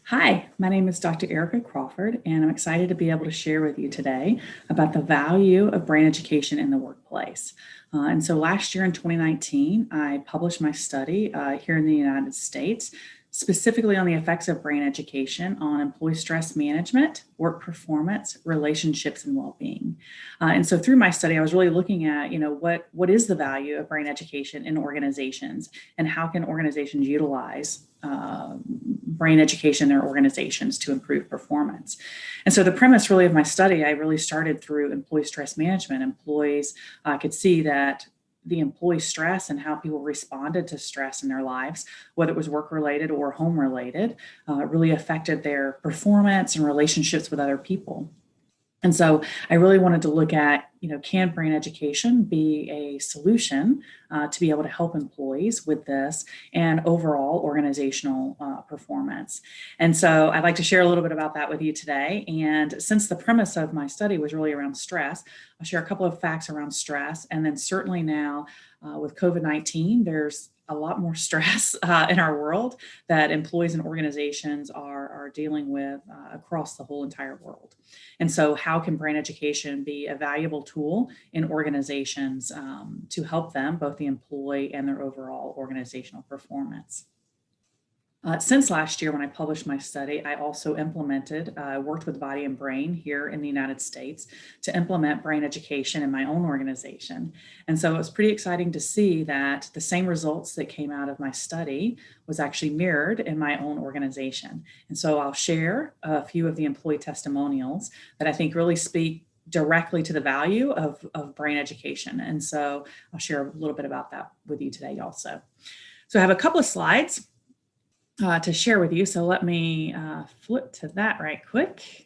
Hi, my name is Dr. Ericka Crawford, and I'm excited to be able to share with you today about the value of brain education in the workplace. And so last year in 2019, I published my study here in the United States, specifically on the effects of brain education on employee stress management, work performance, relationships, and well-being. And so through my study, I was really looking at, what is the value of brain education in organizations, and how can organizations utilize brain education in their organizations to improve performance. And so the premise really of my study, I really started through employee stress management. Employees could see that the employee stress and how people responded to stress in their lives, whether it was work-related or home-related, really affected their performance and relationships with other people. And so I really wanted to look at, can brain education be a solution to be able to help employees with this and overall organizational performance? And so I'd like to share a little bit about that with you today. And since the premise of my study was really around stress, I'll share a couple of facts around stress. And then certainly now with COVID-19, there's a lot more stress in our world that employees and organizations are dealing with across the whole entire world. And so how can brain education be a valuable tool in organizations to help them, both the employee and their overall organizational performance? Since last year, when I published my study, I also worked with Body and Brain here in the United States to implement brain education in my own organization. And so it was pretty exciting to see that the same results that came out of my study was actually mirrored in my own organization. And so I'll share a few of the employee testimonials that I think really speak directly to the value of brain education. And so I'll share a little bit about that with you today also. So I have a couple of slides to share with you. So let me flip to that right quick.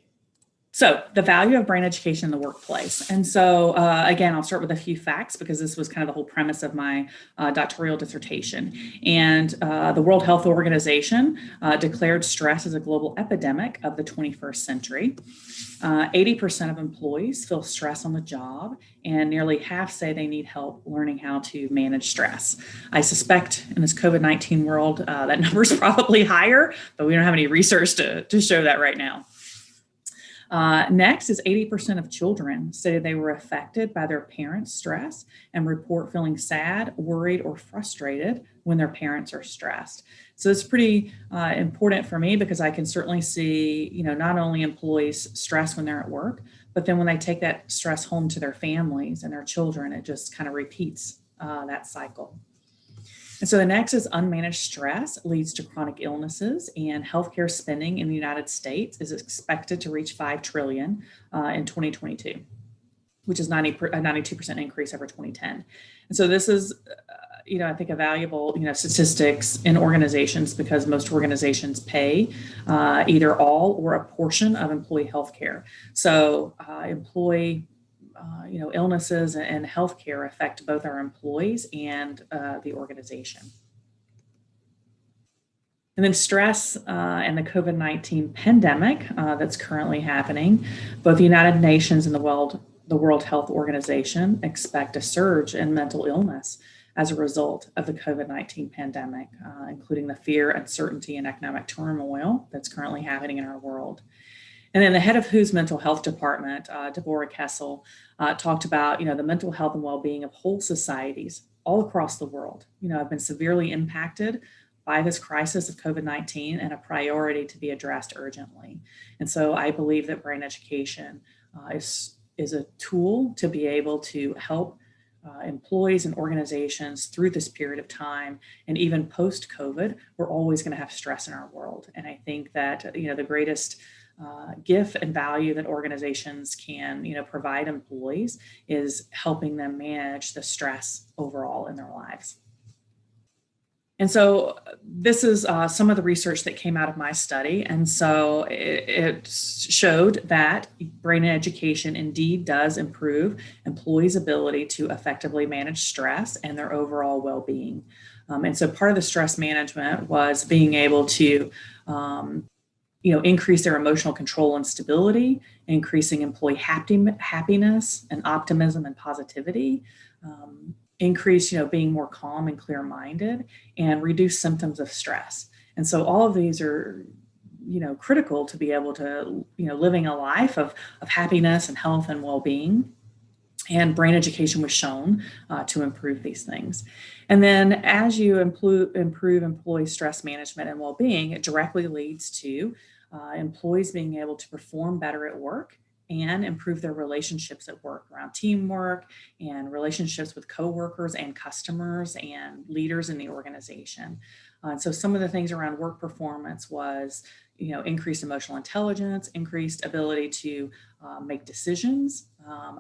So the value of brain education in the workplace. And so again, I'll start with a few facts because this was kind of the whole premise of my doctoral dissertation. And the World Health Organization declared stress as a global epidemic of the 21st century. 80% of employees feel stress on the job, and nearly half say they need help learning how to manage stress. I suspect in this COVID-19 world, that number is probably higher, but we don't have any research to show that right now. Next is 80% of children stated they were affected by their parents' stress and report feeling sad, worried, or frustrated when their parents are stressed. So it's pretty important for me because I can certainly see, not only employees stress when they're at work, but then when they take that stress home to their families and their children, it just kind of repeats that cycle. And so the next is unmanaged stress leads to chronic illnesses, and healthcare spending in the United States is expected to reach $5 trillion in 2022, which is a 92% increase over 2010. And so this is, I think a valuable, statistics in organizations because most organizations pay either all or a portion of employee healthcare. So employee illnesses and healthcare affect both our employees and the organization. And then stress and the COVID-19 pandemic that's currently happening. Both the United Nations and the World Health Organization expect a surge in mental illness as a result of the COVID-19 pandemic, including the fear, uncertainty, and economic turmoil that's currently happening in our world. And then the head of WHO's mental health department, Deborah Kessel, talked about, the mental health and well-being of whole societies all across the world, have been severely impacted by this crisis of COVID-19 and a priority to be addressed urgently. And so I believe that brain education is a tool to be able to help employees and organizations through this period of time. And even post-COVID, we're always going to have stress in our world. And I think that, the greatest gift and value that organizations can, provide employees is helping them manage the stress overall in their lives. And so this is some of the research that came out of my study. And so it showed that brain education indeed does improve employees' ability to effectively manage stress and their overall well-being. And so part of the stress management was being able to increase their emotional control and stability, increasing employee happiness and optimism and positivity, increase, being more calm and clear-minded, and reduce symptoms of stress. And so all of these are critical to be able to, living a life of happiness and health and well-being. And brain education was shown to improve these things. And then as you improve employee stress management and well-being, it directly leads to employees being able to perform better at work and improve their relationships at work around teamwork and relationships with coworkers and customers and leaders in the organization. So some of the things around work performance was, increased emotional intelligence, increased ability to make decisions,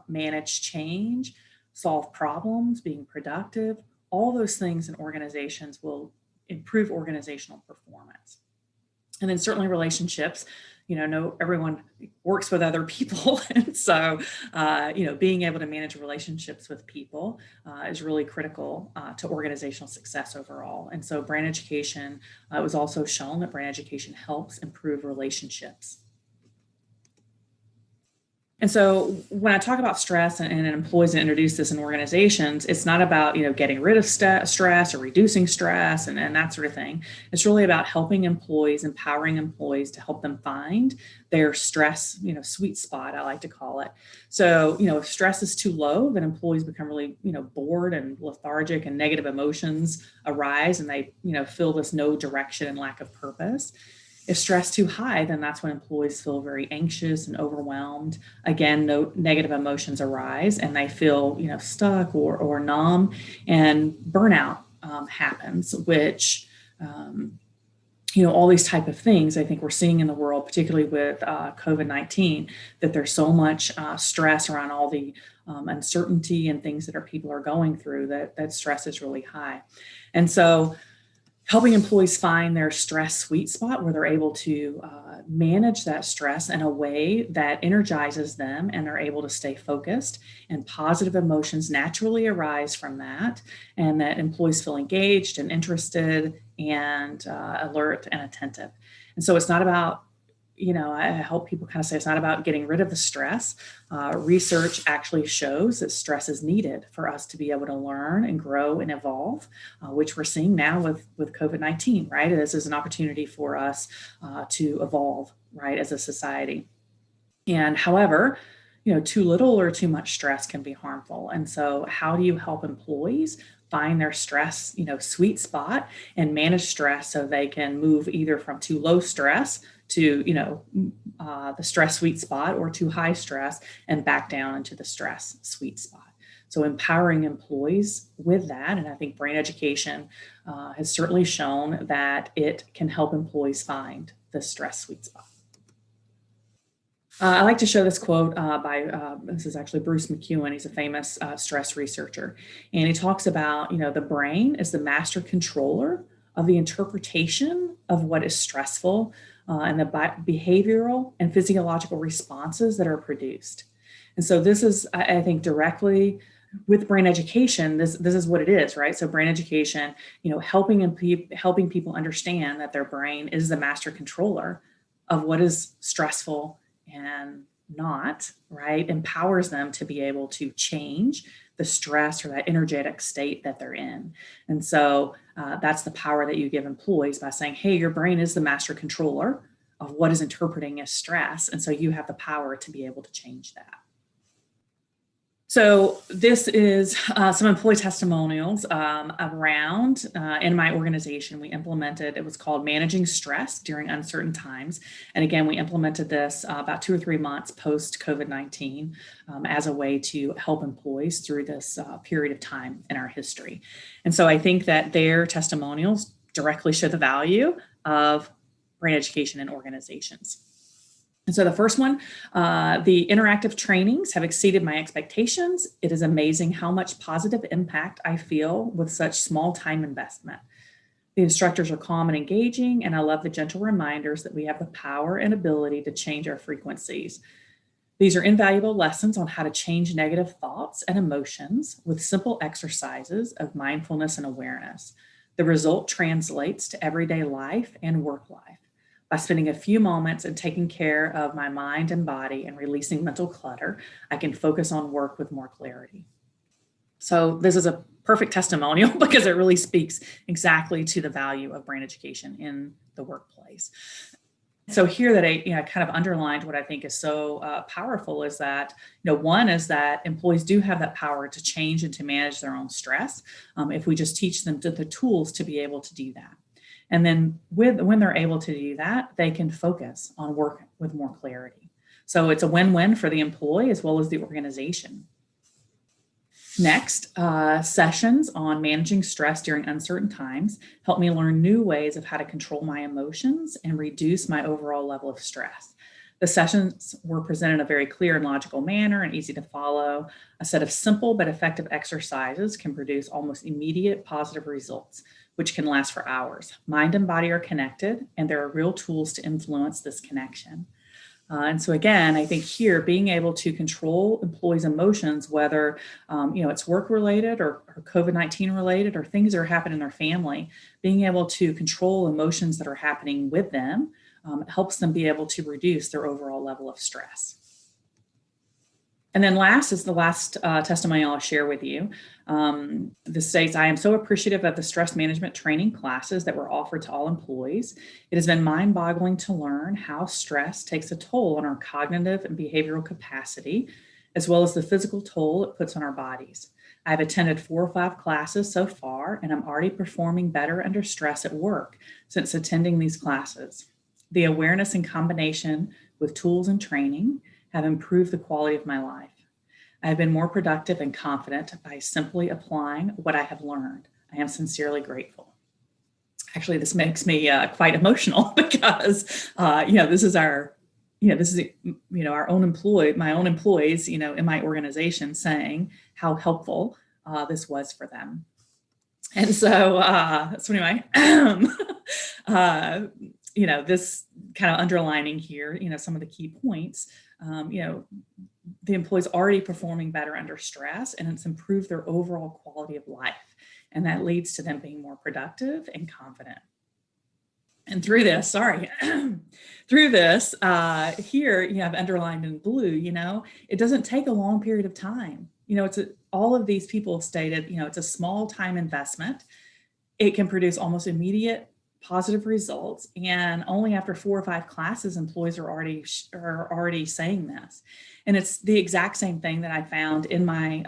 manage change, solve problems, being productive. All those things in organizations will improve organizational performance. And then certainly relationships, everyone works with other people. And so, being able to manage relationships with people is really critical to organizational success overall. And so brain education, it was also shown that brain education helps improve relationships. And so when I talk about stress and employees and introduce this in organizations, it's not about, getting rid of stress or reducing stress and that sort of thing. It's really about helping employees, empowering employees to help them find their stress, sweet spot, I like to call it. So, if stress is too low, then employees become really, bored and lethargic and negative emotions arise and they, feel this no direction and lack of purpose. If stress too high, then that's when employees feel very anxious and overwhelmed. Again, no negative emotions arise and they feel, stuck or numb, and burnout happens, which, all these type of things I think we're seeing in the world, particularly with COVID-19, that there's so much stress around all the uncertainty and things that people are going through that stress is really high. And so helping employees find their stress sweet spot where they're able to manage that stress in a way that energizes them and they're able to stay focused, and positive emotions naturally arise from that, and that employees feel engaged and interested and alert and attentive. And so it's not about, I help people kind of say it's not about getting rid of the stress. Research actually shows that stress is needed for us to be able to learn and grow and evolve, which we're seeing now with COVID-19, right? This is an opportunity for us to evolve, right, as a society. And however, too little or too much stress can be harmful. And so how do you help employees find their stress, sweet spot and manage stress so they can move either from too low stress to, the stress sweet spot, or too high stress and back down into the stress sweet spot. So empowering employees with that. And I think brain education has certainly shown that it can help employees find the stress sweet spot. I like to show this quote by, this is actually Bruce McEwen. He's a famous stress researcher. And he talks about, the brain is the master controller of the interpretation of what is stressful and the behavioral and physiological responses that are produced. And so this is, I think, directly with brain education, this is what it is, right? So brain education, helping people understand that their brain is the master controller of what is stressful and not, right, empowers them to be able to change the stress or that energetic state that they're in. And so that's the power that you give employees by saying, hey, your brain is the master controller of what is interpreting as stress. And so you have the power to be able to change that. So this is some employee testimonials around in my organization. We implemented, it was called Managing Stress During Uncertain Times. And again, we implemented this about 2 or 3 months post COVID-19 as a way to help employees through this period of time in our history. And so I think that their testimonials directly show the value of brain education in organizations. And so the first one, the interactive trainings have exceeded my expectations. It is amazing how much positive impact I feel with such small time investment. The instructors are calm and engaging, and I love the gentle reminders that we have the power and ability to change our frequencies. These are invaluable lessons on how to change negative thoughts and emotions with simple exercises of mindfulness and awareness. The result translates to everyday life and work life. By spending a few moments and taking care of my mind and body and releasing mental clutter, I can focus on work with more clarity. So this is a perfect testimonial because it really speaks exactly to the value of brain education in the workplace. So here that I kind of underlined what I think is so powerful is that, one is that employees do have that power to change and to manage their own stress if we just teach them the tools to be able to do that. And then when they're able to do that, they can focus on work with more clarity. So it's a win-win for the employee as well as the organization. Next, sessions on managing stress during uncertain times help me learn new ways of how to control my emotions and reduce my overall level of stress. The sessions were presented in a very clear and logical manner and easy to follow. A set of simple but effective exercises can produce almost immediate positive results, which can last for hours. Mind and body are connected, and there are real tools to influence this connection. And so again, I think here being able to control employees' emotions, whether it's work related or COVID-19 related or things that are happening in their family, being able to control emotions that are happening with them helps them be able to reduce their overall level of stress. And then last is the last testimonial I'll share with you. This states, I am so appreciative of the stress management training classes that were offered to all employees. It has been mind-boggling to learn how stress takes a toll on our cognitive and behavioral capacity, as well as the physical toll it puts on our bodies. I've attended 4 or 5 classes so far, and I'm already performing better under stress at work since attending these classes. The awareness in combination with tools and training have improved the quality of my life. I have been more productive and confident by simply applying what I have learned. I am sincerely grateful. Actually, this makes me quite emotional because, this is our, our own my own employees, in my organization saying how helpful this was for them. And so anyway, this kind of underlining here, some of the key points. The employees already performing better under stress, and it's improved their overall quality of life. And that leads to them being more productive and confident. And through this, here you have underlined in blue, it doesn't take a long period of time. All of these people stated, it's a small time investment. It can produce almost immediate positive results, and only after 4 or 5 classes, employees are already saying this. And it's the exact same thing that I found in my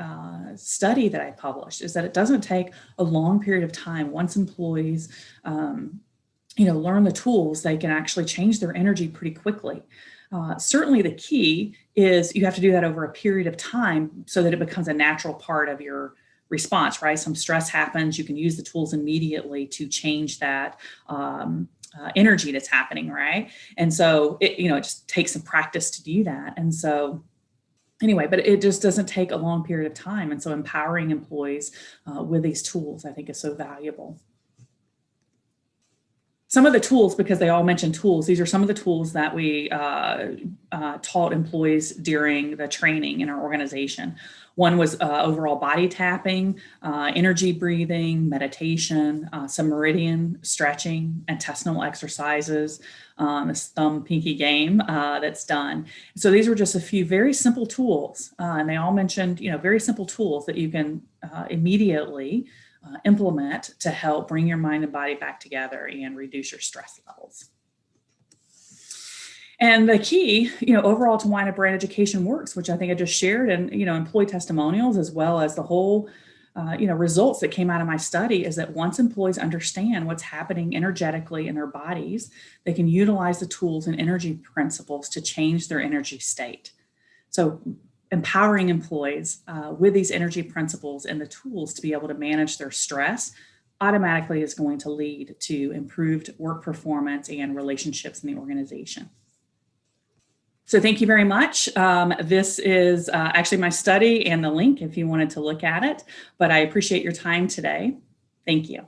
study that I published, is that it doesn't take a long period of time. Once employees, learn the tools, they can actually change their energy pretty quickly. Certainly the key is you have to do that over a period of time so that it becomes a natural part of your response, right? Some stress happens, you can use the tools immediately to change that energy that's happening, right? And so it just takes some practice to do that. And so anyway, but it just doesn't take a long period of time. And so empowering employees with these tools, I think, is so valuable. Some of the tools, because they all mentioned tools, these are some of the tools that we taught employees during the training in our organization. One was overall body tapping, energy breathing, meditation, some meridian stretching, intestinal exercises, this thumb pinky game that's done. So these were just a few very simple tools, and they all mentioned, very simple tools that you can immediately implement to help bring your mind and body back together and reduce your stress levels. And the key, overall to why a brand education works, which I think I just shared, and, employee testimonials, as well as the whole, results that came out of my study, is that once employees understand what's happening energetically in their bodies, they can utilize the tools and energy principles to change their energy state. So empowering employees with these energy principles and the tools to be able to manage their stress automatically is going to lead to improved work performance and relationships in the organization. So thank you very much. This is actually my study and the link if you wanted to look at it, but I appreciate your time today. Thank you.